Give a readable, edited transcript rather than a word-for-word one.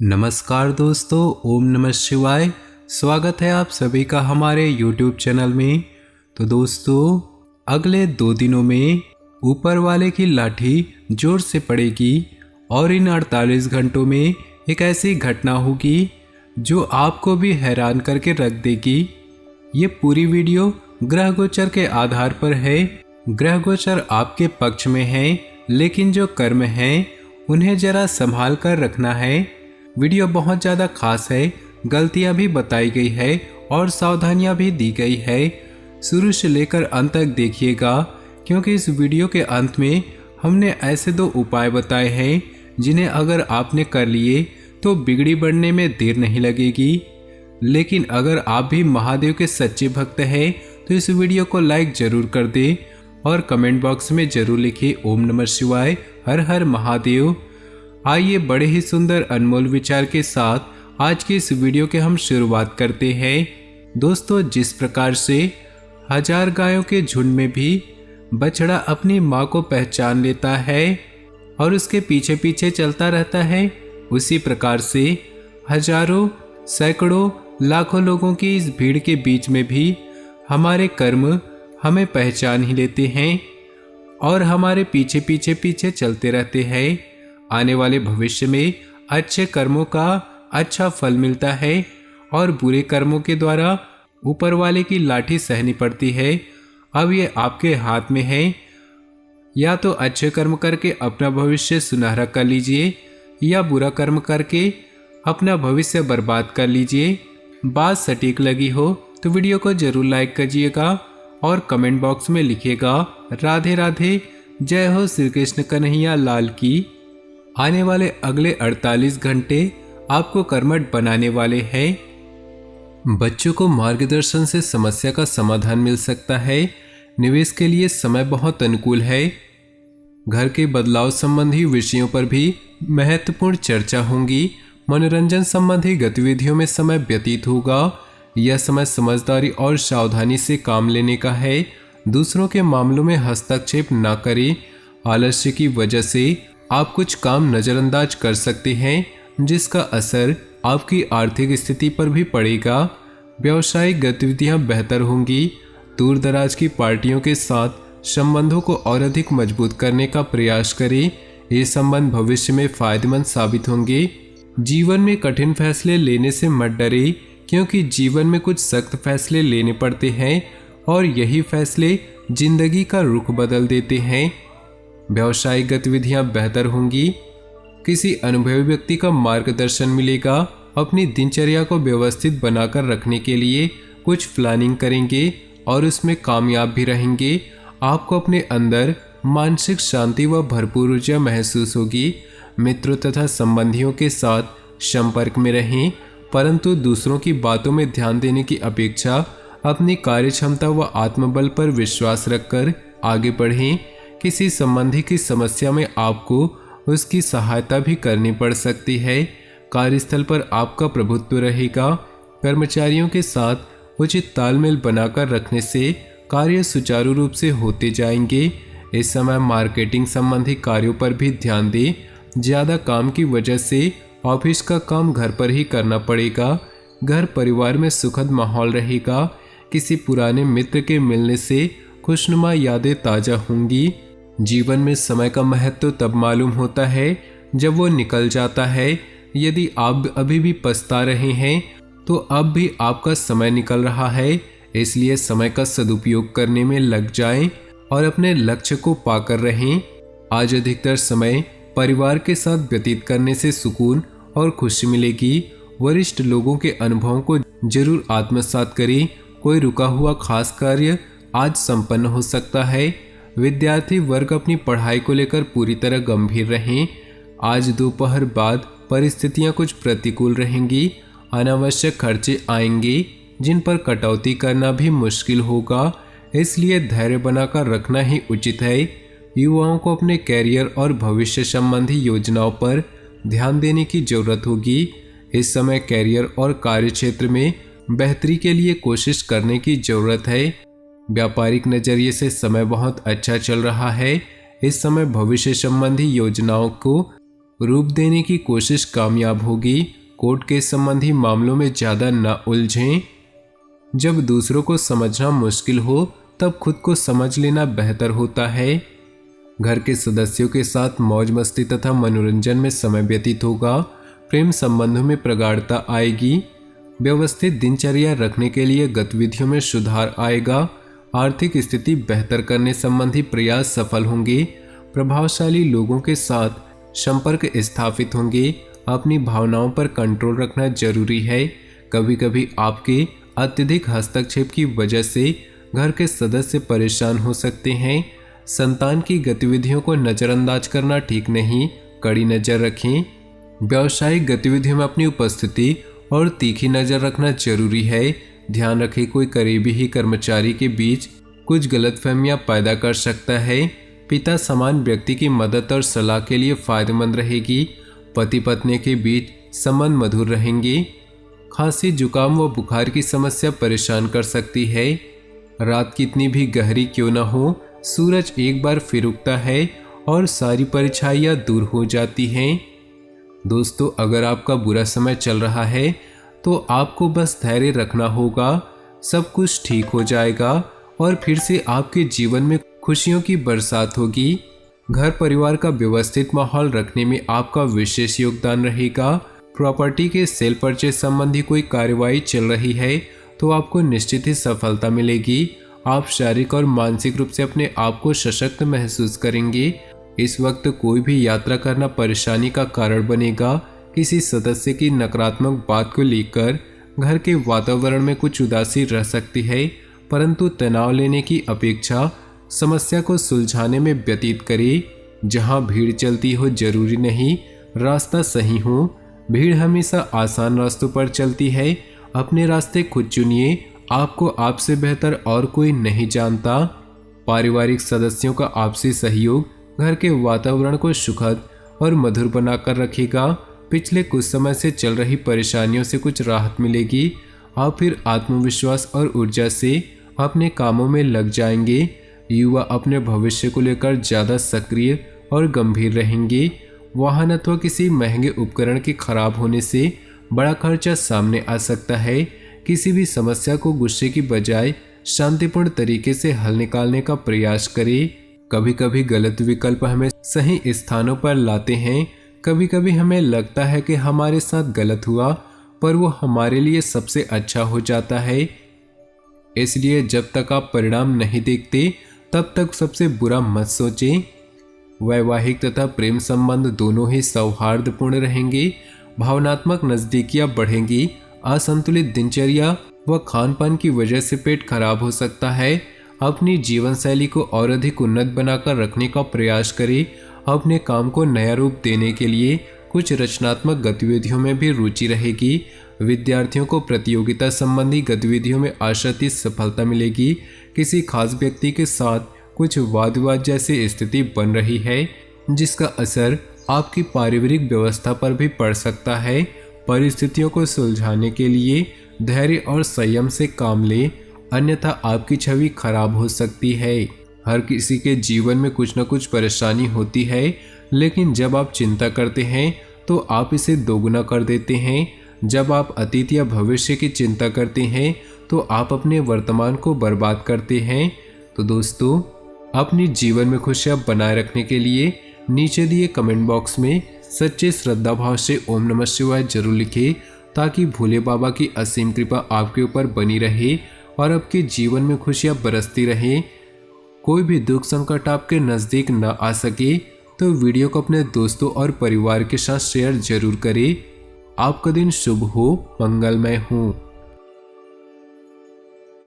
नमस्कार दोस्तों, ओम नमः शिवाय। स्वागत है आप सभी का हमारे YouTube चैनल में। तो दोस्तों, अगले 2 दिनों में ऊपर वाले की लाठी जोर से पड़ेगी और इन 48 घंटों में एक ऐसी घटना होगी जो आपको भी हैरान करके रख देगी। ये पूरी वीडियो ग्रह गोचर के आधार पर है। ग्रह गोचर आपके पक्ष में है, लेकिन जो कर्म हैं उन्हें जरा संभाल कर रखना है। वीडियो बहुत ज़्यादा खास है, गलतियां भी बताई गई है और सावधानियां भी दी गई है। शुरू से लेकर अंत तक देखिएगा, क्योंकि इस वीडियो के अंत में हमने ऐसे 2 उपाय बताए हैं जिन्हें अगर आपने कर लिए तो बिगड़ी बढ़ने में देर नहीं लगेगी। लेकिन अगर आप भी महादेव के सच्चे भक्त हैं तो इस वीडियो को लाइक जरूर कर दें और कमेंट बॉक्स में जरूर लिखिए ओम नमः शिवाय, हर हर महादेव। आइए बड़े ही सुंदर अनमोल विचार के साथ आज की इस वीडियो के हम शुरुआत करते हैं। दोस्तों, जिस प्रकार से 1000 गायों के झुंड में भी बछड़ा अपनी माँ को पहचान लेता है और उसके पीछे पीछे चलता रहता है, उसी प्रकार से हजारों, सैकड़ों, लाखों लोगों की इस भीड़ के बीच में भी हमारे कर्म हमें पहचान ही लेते हैं और हमारे पीछे पीछे पीछे चलते रहते हैं। आने वाले भविष्य में अच्छे कर्मों का अच्छा फल मिलता है और बुरे कर्मों के द्वारा ऊपर वाले की लाठी सहनी पड़ती है। अब ये आपके हाथ में है, या तो अच्छे कर्म करके अपना भविष्य सुनहरा कर लीजिए या बुरा कर्म करके अपना भविष्य बर्बाद कर लीजिए। बात सटीक लगी हो तो वीडियो को जरूर लाइक कीजिएगा और कमेंट बॉक्स में लिखिएगा राधे राधे, जय हो श्री कृष्ण कन्हैया लाल की। आने वाले अगले 48 घंटे आपको कर्मठ बनाने वाले हैं। बच्चों को मार्गदर्शन से समस्या का समाधान मिल सकता है। निवेश के लिए समय बहुत अनुकूल है। घर के बदलाव संबंधी विषयों पर भी महत्वपूर्ण चर्चा होगी। मनोरंजन संबंधी गतिविधियों में समय व्यतीत होगा। यह समय समझदारी और सावधानी से काम लेने का है। दूसरों के मामलों में हस्तक्षेप न करें। आलस्य की वजह से आप कुछ काम नज़रअंदाज कर सकते हैं, जिसका असर आपकी आर्थिक स्थिति पर भी पड़ेगा। व्यावसायिक गतिविधियां बेहतर होंगी। दूर दराज की पार्टियों के साथ संबंधों को और अधिक मजबूत करने का प्रयास करें। ये संबंध भविष्य में फायदेमंद साबित होंगे। जीवन में कठिन फैसले लेने से मत डरे, क्योंकि जीवन में कुछ सख्त फैसले लेने पड़ते हैं और यही फैसले जिंदगी का रुख बदल देते हैं। व्यावसायिक गतिविधियां बेहतर होंगी। किसी अनुभवी व्यक्ति का मार्गदर्शन मिलेगा। अपनी दिनचर्या को व्यवस्थित बनाकर रखने के लिए कुछ प्लानिंग करेंगे और उसमें कामयाब भी रहेंगे। आपको अपने अंदर मानसिक शांति व भरपूर ऊर्जा महसूस होगी। मित्रों तथा संबंधियों के साथ संपर्क में रहें, परंतु दूसरों की बातों में ध्यान देने की अपेक्षा अपनी कार्य क्षमता व आत्मबल पर विश्वास रखकर आगे बढ़ें। किसी संबंधी की समस्या में आपको उसकी सहायता भी करनी पड़ सकती है। कार्यस्थल पर आपका प्रभुत्व रहेगा। कर्मचारियों के साथ उचित तालमेल बनाकर रखने से कार्य सुचारू रूप से होते जाएंगे। इस समय मार्केटिंग संबंधी कार्यों पर भी ध्यान दें। ज़्यादा काम की वजह से ऑफिस का काम घर पर ही करना पड़ेगा। घर परिवार में सुखद माहौल रहेगा। किसी पुराने मित्र के मिलने से खुशनुमा यादें ताज़ा होंगी। जीवन में समय का महत्व तब मालूम होता है जब वो निकल जाता है। यदि आप अभी भी पछता रहे हैं तो अब भी आपका समय निकल रहा है, इसलिए समय का सदुपयोग करने में लग जाएं और अपने लक्ष्य को पाकर रहें। आज अधिकतर समय परिवार के साथ व्यतीत करने से सुकून और खुशी मिलेगी। वरिष्ठ लोगों के अनुभवों को जरूर आत्मसात करें। कोई रुका हुआ खास कार्य आज संपन्न हो सकता है। विद्यार्थी वर्ग अपनी पढ़ाई को लेकर पूरी तरह गंभीर रहें। आज दोपहर बाद परिस्थितियां कुछ प्रतिकूल रहेंगी। अनावश्यक खर्चे आएंगे जिन पर कटौती करना भी मुश्किल होगा, इसलिए धैर्य बनाकर रखना ही उचित है। युवाओं को अपने कैरियर और भविष्य संबंधी योजनाओं पर ध्यान देने की जरूरत होगी। इस समय कैरियर और कार्य क्षेत्र में बेहतरी के लिए कोशिश करने की जरूरत है। व्यापारिक नजरिए से समय बहुत अच्छा चल रहा है। इस समय भविष्य संबंधी योजनाओं को रूप देने की कोशिश कामयाब होगी। कोर्ट केस संबंधी मामलों में ज़्यादा न उलझें। जब दूसरों को समझना मुश्किल हो तब खुद को समझ लेना बेहतर होता है। घर के सदस्यों के साथ मौज मस्ती तथा मनोरंजन में समय व्यतीत होगा। प्रेम संबंधों में प्रगाढ़ता आएगी। व्यवस्थित दिनचर्या रखने के लिए गतिविधियों में सुधार आएगा। आर्थिक स्थिति बेहतर करने संबंधी प्रयास सफल होंगे। प्रभावशाली लोगों के साथ संपर्क स्थापित होंगे। अपनी भावनाओं पर कंट्रोल रखना जरूरी है। कभी कभी आपके अत्यधिक हस्तक्षेप की वजह से घर के सदस्य परेशान हो सकते हैं। संतान की गतिविधियों को नज़रअंदाज करना ठीक नहीं, कड़ी नज़र रखें। व्यावसायिक गतिविधियों में अपनी उपस्थिति और तीखी नज़र रखना जरूरी है। ध्यान रखें, कोई करीबी ही कर्मचारी के बीच कुछ गलतफहमियां पैदा कर सकता है। पिता समान व्यक्ति की मदद और सलाह के लिए फायदेमंद रहेगी। पति पत्नी के बीच संबंध मधुर रहेंगे। खांसी, जुकाम व बुखार की समस्या परेशान कर सकती है। रात कितनी भी गहरी क्यों न हो, सूरज एक बार फिर उगता है और सारी परछाइयाँ दूर हो जाती हैं। दोस्तों, अगर आपका बुरा समय चल रहा है तो आपको बस धैर्य रखना होगा। सब कुछ ठीक हो जाएगा और फिर से आपके जीवन में खुशियों की बरसात होगी। घर परिवार का व्यवस्थित माहौल रखने में आपका विशेष योगदान रहेगा। प्रॉपर्टी के सेल परचेज संबंधी कोई कार्यवाही चल रही है तो आपको निश्चित ही सफलता मिलेगी। आप शारीरिक और मानसिक रूप से अपने आप को सशक्त महसूस करेंगे। इस वक्त कोई भी यात्रा करना परेशानी का कारण बनेगा। किसी सदस्य की नकारात्मक बात को लेकर घर के वातावरण में कुछ उदासी रह सकती है, परंतु तनाव लेने की अपेक्षा समस्या को सुलझाने में व्यतीत करें। जहां भीड़ चलती हो जरूरी नहीं रास्ता सही हो। भीड़ हमेशा आसान रास्तों पर चलती है। अपने रास्ते खुद चुनिए। आपको आपसे बेहतर और कोई नहीं जानता। पारिवारिक सदस्यों का आपसी सहयोग घर के वातावरण को सुखद और मधुर बनाकर रखेगा। पिछले कुछ समय से चल रही परेशानियों से कुछ राहत मिलेगी। आप फिर आत्मविश्वास और ऊर्जा से अपने कामों में लग जाएंगे। युवा अपने भविष्य को लेकर ज़्यादा सक्रिय और गंभीर रहेंगे। वाहन अथवा किसी महंगे उपकरण के खराब होने से बड़ा खर्चा सामने आ सकता है। किसी भी समस्या को गुस्से की बजाय शांतिपूर्ण तरीके से हल निकालने का प्रयास करें। कभी कभी गलत विकल्प हमें सही स्थानों पर लाते हैं। कभी कभी हमें लगता है कि हमारे साथ गलत हुआ, पर वो हमारे लिए सबसे अच्छा हो जाता है। इसलिए जब तक आप परिणाम नहीं देखते तब तक सबसे बुरा मत सोचें। वैवाहिक तथा प्रेम संबंध दोनों ही सौहार्दपूर्ण रहेंगे। भावनात्मक नजदीकियां बढ़ेंगी। असंतुलित दिनचर्या व खान पान की वजह से पेट खराब हो सकता है। अपनी जीवन शैली को और अधिक उन्नत बनाकर रखने का प्रयास करें। अपने काम को नया रूप देने के लिए कुछ रचनात्मक गतिविधियों में भी रुचि रहेगी। विद्यार्थियों को प्रतियोगिता संबंधी गतिविधियों में आशातीत सफलता मिलेगी। किसी खास व्यक्ति के साथ कुछ वाद विवाद जैसी स्थिति बन रही है, जिसका असर आपकी पारिवारिक व्यवस्था पर भी पड़ सकता है। परिस्थितियों को सुलझाने के लिए धैर्य और संयम से काम लें, अन्यथा आपकी छवि खराब हो सकती है। हर किसी के जीवन में कुछ न कुछ परेशानी होती है, लेकिन जब आप चिंता करते हैं तो आप इसे दोगुना कर देते हैं। जब आप अतीत या भविष्य की चिंता करते हैं तो आप अपने वर्तमान को बर्बाद करते हैं। तो दोस्तों, अपने जीवन में खुशियाँ बनाए रखने के लिए नीचे दिए कमेंट बॉक्स में सच्चे श्रद्धा भाव से ओम नमः शिवाय जरूर लिखें, ताकि भोले बाबा की असीम कृपा आपके ऊपर बनी रहे और आपके जीवन में खुशियाँ बरसती रहें। कोई भी दुख संकट आपके नज़दीक न आ सके तो वीडियो को अपने दोस्तों और परिवार के साथ शेयर जरूर करें। आपका दिन शुभ हो, मंगलमय हो।